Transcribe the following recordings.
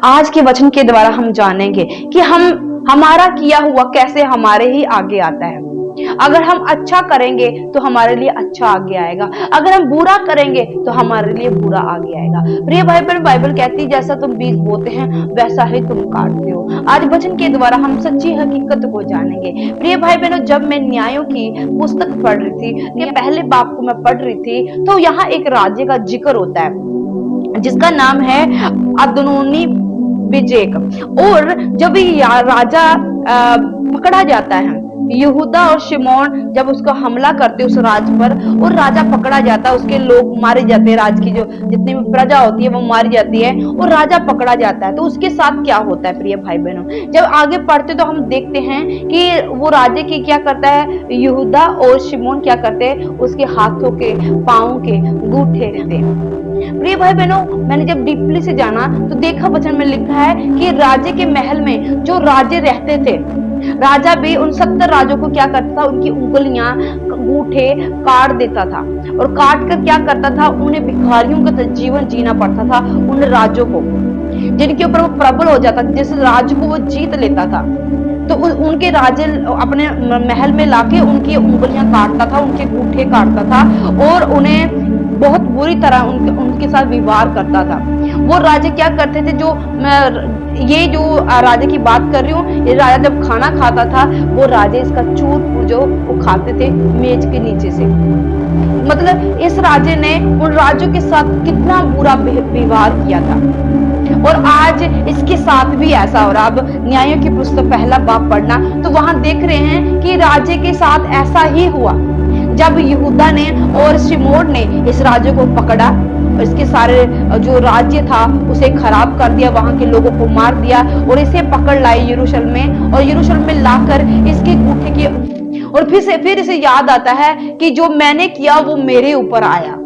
आज के वचन के द्वारा हम जानेंगे कि हमारा किया हुआ कैसे हमारे ही आगे आता है। अगर हम अच्छा करेंगे तो हमारे लिए अच्छा आगे आएगा, अगर हम बुरा करेंगे तो हमारे लिए बुरा आगे आएगा। प्रिय भाई बहन, बाइबल कहती है जैसा तुम बीज बोते हैं वैसा ही तुम काटते हो। आज वचन के द्वारा हम सच्ची हकीकत को जानेंगे। प्रिय भाई बहनों, जब मैं न्यायों की पुस्तक पढ़ रही थी, ये पहले बाप को मैं पढ़ रही थी, तो यहाँ एक राज्य का जिक्र होता है जिसका नाम है अदोनी बेजेक। और जब राजा पकड़ा जाता है, यहूदा और शिमोन जब उसको हमला करते उस राज पर, और राजा पकड़ा जाता है, उसके लोग मारे जाते हैं, राज की जो जितनी भी प्रजा होती है वो मारी जाती है, और राजा पकड़ा जाता है। तो उसके साथ क्या होता है प्रिय भाई बहनों, जब आगे पढ़ते तो हम देखते हैं कि वो राजा की क्या करता है, यहूदा और शिमोन क्या करते हैं, उसके हाथों के पांवों के अंगूठे रहते हैं। प्रिय भाई बहनों, मैंने जब डीपली से जाना तो देखा वचन में लिखा है कि राजे के महल में जो राजे रहते थे, राजा भी उन 70 राजों को क्या करता था, उनकी उंगलियां अंगूठे काट देता था, और काट कर क्या करता था, उन्हें भिखारियों का जीवन जीना पड़ता था उन राजों को, जिनके ऊपर वो प्रबल हो जाता, जिस राज को वो जीत लेता था। तो उनके राजे अपने महल में लाके उनकी उंगलियां काटता था, उनके अंगूठे काटता था, और उन्हें बहुत बुरी तरह उनके साथ व्यवहार करता था। वो राजा क्या करते थे, ये जो राजा की बात कर रही हूँ, ये राजा जब खाना खाता था, वो राजा इसका चूर जो वो खाते थे मेज के नीचे से। मतलब इस राजे ने उन राजों के साथ कितना बुरा व्यवहार किया था, और आज इसके साथ भी ऐसा हो रहा। अब न्यायों की पुस्तक पहला बाब पढ़ना तो वहां देख रहे हैं कि राजे के साथ ऐसा ही हुआ। जब यहूदा ने और शिमोन ने इस राज्य को पकड़ा, इसके सारे जो राज्य था उसे खराब कर दिया, वहां के लोगों को मार दिया, और इसे पकड़ लाए यरूशलेम में, और यरूशलेम में लाकर इसके अंगूठे की, और फिर इसे याद आता है कि जो मैंने किया वो मेरे ऊपर आया।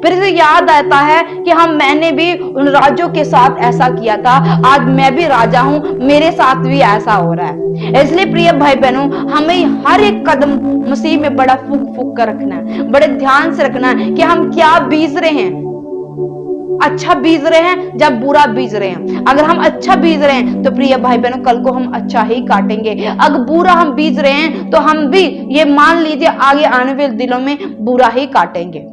फिर इसे याद आता है कि मैंने भी उन राजों के साथ ऐसा किया था, आज मैं भी राजा हूं, मेरे साथ भी ऐसा हो रहा है। इसलिए प्रिय भाई बहनों, हमें हर एक कदम मसीह में बड़ा फूक फूक कर रखना है, बड़े ध्यान से रखना है कि हम क्या बीज रहे हैं। अच्छा बीज रहे हैं जब बुरा बीज रहे हैं। अगर हम अच्छा बीज रहे हैं तो प्रिय भाई बहनों, कल को हम अच्छा ही काटेंगे। अगर बुरा हम बीज रहे हैं तो हम भी ये मान लीजिए आगे आने वाले दिनों में बुरा ही काटेंगे।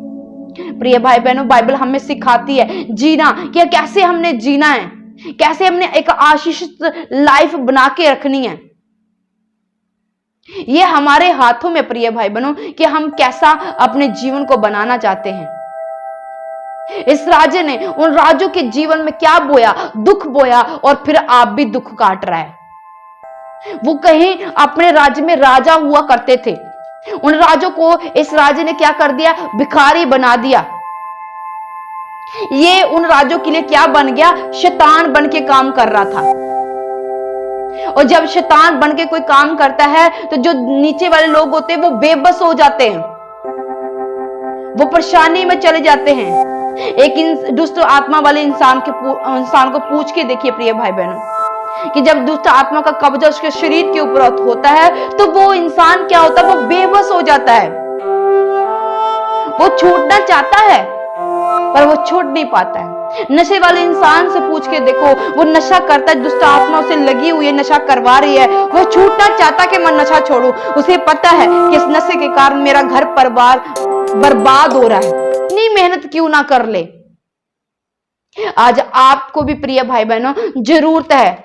प्रिय भाई बहनों, बाइबल हमें सिखाती है जीना, कि कैसे हमने जीना है, कैसे हमने एक आशीषित लाइफ बना के रखनी है। ये हमारे हाथों में प्रिय भाई बहनों कि हम कैसा अपने जीवन को बनाना चाहते हैं। इस राजे ने उन राजों के जीवन में क्या बोया, दुख बोया, और फिर आप भी दुख काट रहा है। वो कहीं अपने राज्य में राजा हुआ करते थे, उन राजों को इस राजे ने क्या कर दिया, भिखारी बना दिया। ये उन राजों के लिए क्या बन गया, शैतान बन के काम कर रहा था। और जब शैतान बन के कोई काम करता है तो जो नीचे वाले लोग होते हैं वो बेबस हो जाते हैं, वो परेशानी में चले जाते हैं। एक दुष्ट आत्मा वाले इंसान को पूछ के देखिए प्रिय भाई बहनों, कि जब दुष्ट आत्मा का कब्जा उसके शरीर के ऊपर होता है तो वो इंसान क्या होता है, वो बेबस हो जाता है। वो छूटना चाहता है पर वो छूट नहीं पाता है। नशे वाले इंसान से पूछ के देखो, वो नशा करता है, दुष्ट आत्मा उसे लगी हुई है, नशा करवा रही है, वो छूटना चाहता कि मैं नशा छोड़ूं। उसे पता है कि इस नशे के कारण मेरा घर परिवार बर्बाद हो रहा है, इतनी मेहनत क्यों ना कर ले। आज आपको भी प्रिय भाई बहनों जरूरत है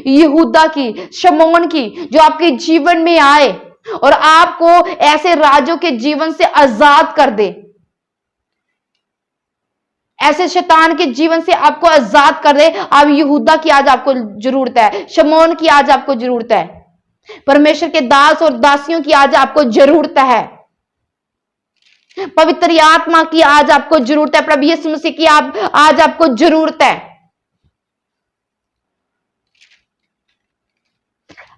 यहूदा की, शमौन की, जो आपके जीवन में आए और आपको ऐसे राजों के जीवन से आजाद कर दे, ऐसे शैतान के जीवन से आपको आजाद कर दे। अब यहूदा की आज आपको जरूरत है, शमौन की आज आपको जरूरत है, परमेश्वर के दास और दासियों की आज आपको जरूरत है, पवित्र आत्मा की आज आपको जरूरत है, प्रभु यीशु मसीह की आज आपको जरूरत है।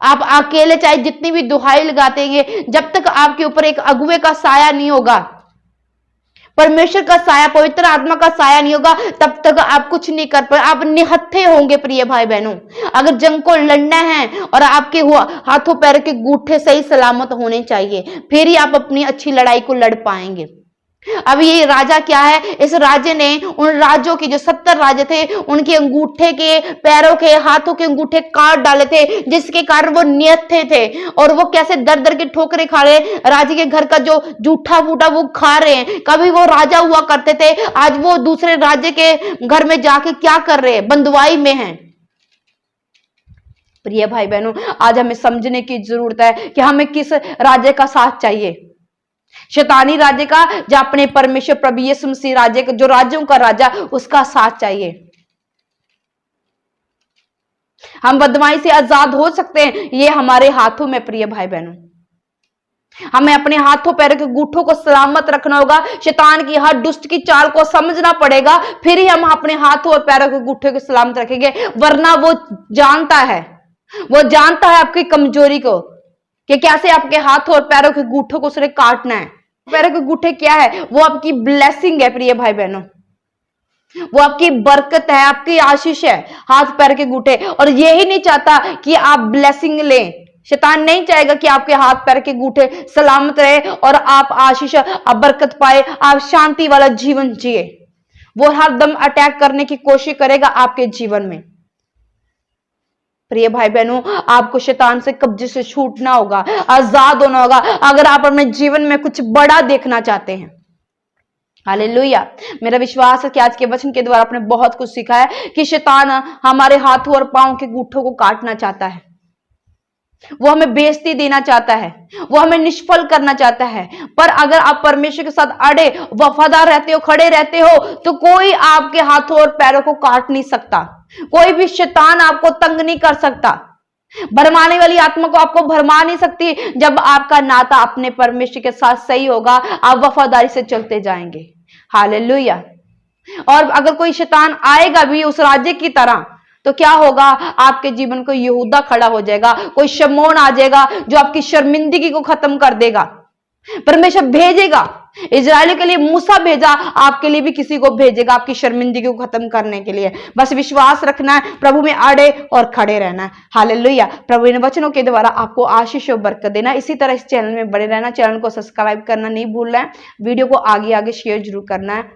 आप अकेले चाहे जितनी भी दुहाई लगाते हैं, जब तक आपके ऊपर एक अगुवे का साया नहीं होगा, परमेश्वर का साया, पवित्र आत्मा का साया नहीं होगा, तब तक आप कुछ नहीं कर पाए, आप निहत्थे होंगे प्रिय भाई बहनों। अगर जंग को लड़ना है और आपके हाथों पैर के अंगूठे सही सलामत होने चाहिए, फिर ही आप अपनी अच्छी लड़ाई को लड़ पाएंगे। अब ये राजा क्या है, इस राज्य ने उन राज्यों के जो 70 राज्य थे उनके अंगूठे के, पैरों के, हाथों के अंगूठे काट डाले थे, जिसके कारण वो नियत्थे थे और वो कैसे दर दर के ठोकरे खा रहे, राजा के घर का जो जूठा फूटा वो खा रहे हैं। कभी वो राजा हुआ करते थे, आज वो दूसरे राज्य के घर में जाके क्या कर रहे हैं, बंदुआई में हैं। प्रिय भाई बहनों, आज हमें समझने की जरूरत है कि हमें किस राज्य का साथ चाहिए, शैतानी राज्य का, जो अपने परमेश्वर प्रभु यीशु मसीह राज्य का, जो राज्यों का राजा, उसका साथ चाहिए। हम बदमाशी से आजाद हो सकते हैं, ये हमारे हाथों में। प्रिय भाई बहनों, हमें अपने हाथों पैरों के अंगूठों को सलामत रखना होगा, शैतान की हर दुष्ट की चाल को समझना पड़ेगा, फिर ही हम अपने हाथों और पैरों के अंगूठे को सलामत रखेंगे। वरना वो जानता है आपकी कमजोरी को, कि कैसे आपके हाथों और पैरों के अंगूठों को उसने काटना है। पैरों के अंगूठे क्या है, वो आपकी ब्लेसिंग है। प्रिय भाई बहनों, वो आपकी बरकत है, आपकी आशीष है, हाथ पैर के अंगूठे। और यही नहीं चाहता कि आप ब्लेसिंग लें, शैतान नहीं चाहेगा कि आपके हाथ पैर के अंगूठे सलामत रहे और आप आशीष, आप बरकत पाए, आप शांति वाला जीवन जिए। वो हर दम अटैक करने की कोशिश करेगा आपके जीवन में। प्रिय भाई बहनों, आपको शैतान से कब्जे से छूटना होगा, आजाद होना होगा, अगर आप अपने जीवन में कुछ बड़ा देखना चाहते हैं। हालेलुया। मेरा विश्वास है कि आज के वचन के द्वारा आपने बहुत कुछ सीखा है कि शैतान हमारे हाथों और पांव के अंगूठों को काटना चाहता है, वो हमें बेइज्जती देना चाहता है, वो हमें निष्फल करना चाहता है। पर अगर आप परमेश्वर के साथ अड़े, वफादार रहते हो, खड़े रहते हो, तो कोई आपके हाथों और पैरों को काट नहीं सकता, कोई भी शैतान आपको तंग नहीं कर सकता, भरमाने वाली आत्मा को आपको भरमा नहीं सकती। जब आपका नाता अपने परमेश्वर के साथ सही होगा, आप वफादारी से चलते जाएंगे। हालेलुया। और अगर कोई शैतान आएगा भी उस राज्य की तरह, तो क्या होगा, आपके जीवन को यहूदा खड़ा हो जाएगा, कोई शमौन आ जाएगा जो आपकी शर्मिंदगी को खत्म कर देगा। परमेश्वर भेजेगा, इजराइल के लिए मूसा भेजा, आपके लिए भी किसी को भेजेगा आपकी शर्मिंदगी को खत्म करने के लिए। बस विश्वास रखना है, प्रभु में अड़े और खड़े रहना है। हालेलुया। प्रभु इन वचनों के द्वारा आपको आशीष और बरकत देना। इसी तरह इस चैनल में बने रहना, चैनल को सब्सक्राइब करना नहीं भूलना है, वीडियो को आगे आगे शेयर जरूर करना है।